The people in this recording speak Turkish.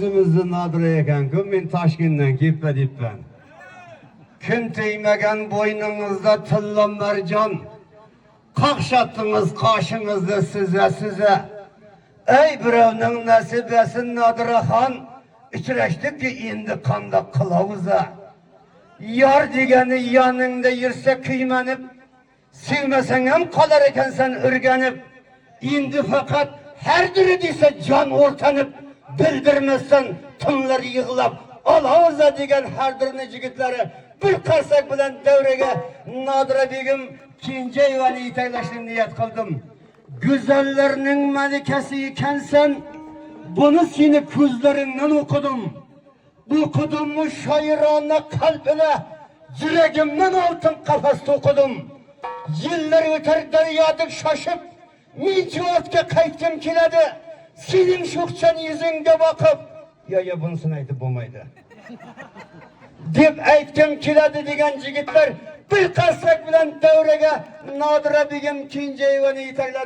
Özümüzü Nadire eken men Taşkent'ten keppe dipben. Kim teymegen boynunuzda tıllı mercan. Kakşattınız kaşınızda size. Ey birovning nasibesin Nadire Han. İçireştik ki indi kanda kılavuza. Yar degeni yanında yürse kıymanıp. Sevmesen hem kalar eken sen ürgenip. İndi fakat her biri deyse can ortanıp. Bildirmezsen tınlar yığılap. Alavuza degen her birini jigitleri bir karsak bilen devrege Nadire Begim kinci eyvanı iteğleştim niyet kıldım. Güzellerinin melikesi ikensen bunu seni gözlerinden okudum. Okudum mu şairana kalbine yüreğimden altın kafası okudum. Yıllar öter deryadık şaşıp Miçivat'ka kayıttım kiledi. Senin şokçan yüzünde bakıp ya bunusunu aytıp olmaydı. Dep aytkim kiledi degen jigitler bir karsak bilen devrege Nadire Begim kinci eyvanı iteğledi.